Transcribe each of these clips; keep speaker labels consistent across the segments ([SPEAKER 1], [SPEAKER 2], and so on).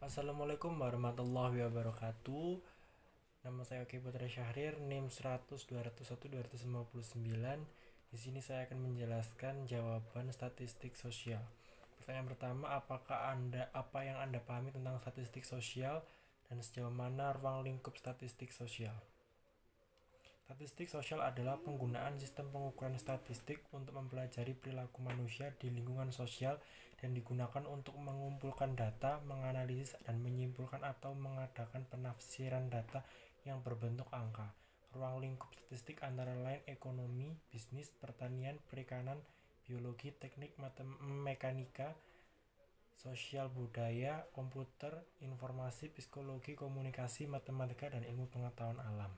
[SPEAKER 1] Assalamualaikum warahmatullahi wabarakatuh. Nama saya Oki Putra Syahrir, NIM 100 201 259. Di sini saya akan menjelaskan jawaban statistik sosial. Pertanyaan pertama, apa yang Anda pahami tentang statistik sosial dan sejauh mana ruang lingkup statistik sosial? Statistik sosial adalah penggunaan sistem pengukuran statistik untuk mempelajari perilaku manusia di lingkungan sosial dan digunakan untuk mengumpulkan data, menganalisis, dan menyimpulkan atau mengadakan penafsiran data yang berbentuk angka. Ruang lingkup statistik antara lain ekonomi, bisnis, pertanian, perikanan, biologi, teknik, mekanika, sosial budaya, komputer, informasi, psikologi, komunikasi, matematika, dan ilmu pengetahuan alam.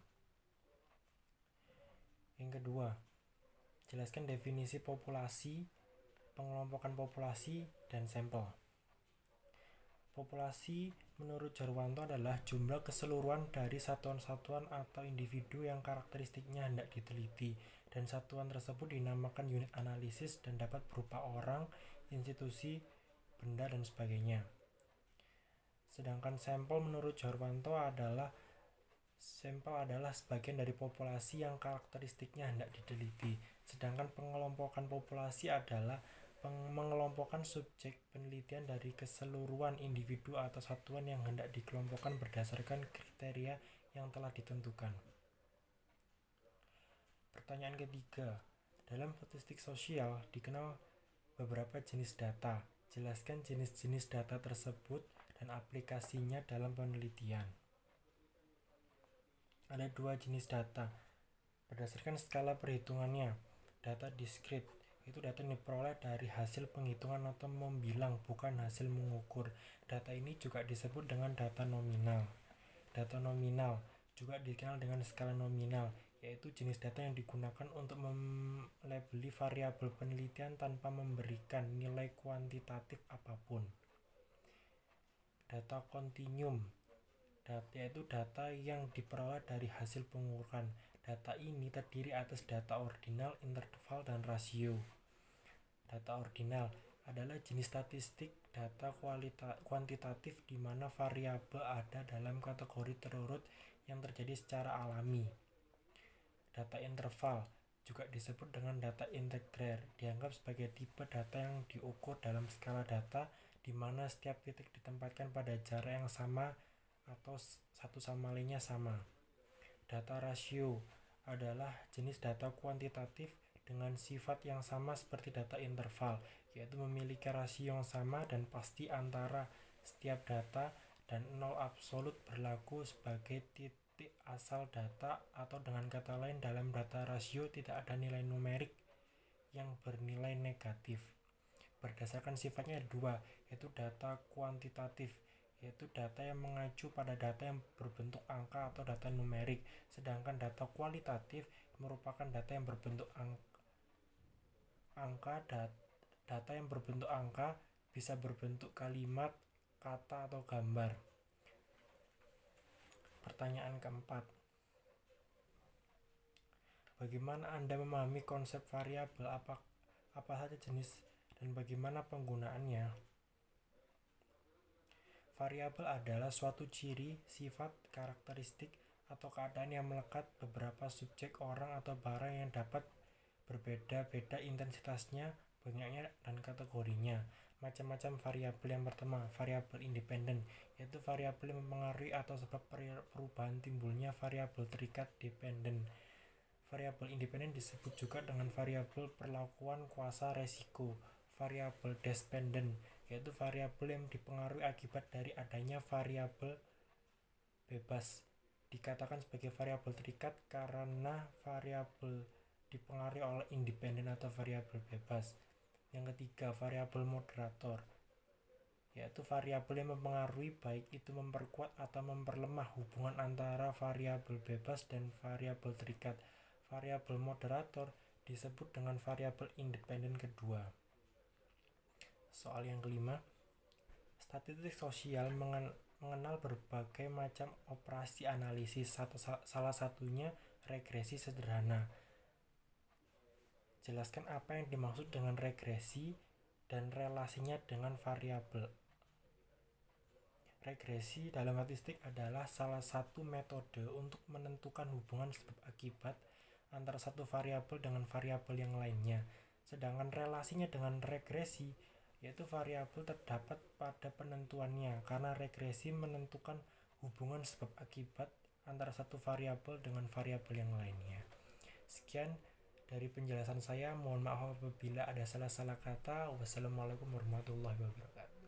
[SPEAKER 1] Yang kedua, jelaskan definisi populasi, pengelompokan populasi, dan sampel. Populasi menurut Jarwanto adalah jumlah keseluruhan dari satuan-satuan atau individu yang karakteristiknya hendak diteliti, dan satuan tersebut dinamakan unit analisis dan dapat berupa orang, institusi, benda, dan sebagainya. Sedangkan sampel menurut Jarwanto adalah sebagian dari populasi yang karakteristiknya hendak diteliti. Sedangkan pengelompokan populasi adalah mengelompokkan subjek penelitian dari keseluruhan individu atau satuan yang hendak dikelompokkan berdasarkan kriteria yang telah ditentukan. Pertanyaan ketiga, dalam statistik sosial dikenal beberapa jenis data. Jelaskan jenis-jenis data tersebut dan aplikasinya dalam penelitian. Ada dua jenis data berdasarkan skala perhitungannya. Data diskrit itu data yang diperoleh dari hasil penghitungan atau membilang, bukan hasil mengukur. Data ini juga disebut dengan data nominal. Data nominal juga dikenal dengan skala nominal, yaitu jenis data yang digunakan untuk melabeli variabel penelitian tanpa memberikan nilai kuantitatif apapun. Data kontinum yaitu data yang diperoleh dari hasil pengukuran. Data ini terdiri atas data ordinal, interval, dan rasio. Data ordinal adalah jenis statistik data kuantitatif di mana variabel ada dalam kategori terurut yang terjadi secara alami. Data interval juga disebut dengan data integrer, dianggap sebagai tipe data yang diukur dalam skala data di mana setiap titik ditempatkan pada jarak yang sama atau satu sama lainnya sama. Data rasio adalah jenis data kuantitatif dengan sifat yang sama seperti data interval, yaitu memiliki rasio yang sama dan pasti antara setiap data, dan nol absolut berlaku sebagai titik asal data, atau dengan kata lain dalam data rasio tidak ada nilai numerik yang bernilai negatif. Berdasarkan sifatnya dua, yaitu data kuantitatif, yaitu data yang mengacu pada data yang berbentuk angka atau data numerik, sedangkan data kualitatif merupakan data yang berbentuk data yang berbentuk angka bisa berbentuk kalimat, kata, atau gambar. Pertanyaan keempat, bagaimana Anda memahami konsep variabel, apa saja jenis dan bagaimana penggunaannya? Variabel adalah suatu ciri, sifat, karakteristik, atau keadaan yang melekat beberapa subjek, orang, atau barang yang dapat berbeda-beda intensitasnya, banyaknya, dan kategorinya. Macam-macam variabel. Yang pertama, variabel independen, yaitu variabel yang mempengaruhi atau sebab perubahan timbulnya variabel terikat dependen. Variabel independen disebut juga dengan variabel perlakuan kuasa resiko. Variabel dependen, yaitu variabel yang dipengaruhi akibat dari adanya variabel bebas. Dikatakan sebagai variabel terikat karena variabel dipengaruhi oleh independen atau variabel bebas. Yang ketiga, variabel moderator, yaitu variabel yang mempengaruhi, baik itu memperkuat atau memperlemah hubungan antara variabel bebas dan variabel terikat. Variabel moderator disebut dengan variabel independen kedua. Soal yang kelima, statistik sosial mengenal berbagai macam operasi analisis, salah satunya regresi sederhana. Jelaskan apa yang dimaksud dengan regresi dan relasinya dengan variabel. Regresi dalam statistik adalah salah satu metode untuk menentukan hubungan sebab akibat antara satu variabel dengan variabel yang lainnya. Sedangkan relasinya dengan regresi, yaitu variabel terdapat pada penentuannya, karena regresi menentukan hubungan sebab akibat antara satu variabel dengan variabel yang lainnya. Sekian dari penjelasan saya, mohon maaf apabila ada salah-salah kata. Wassalamualaikum warahmatullahi wabarakatuh.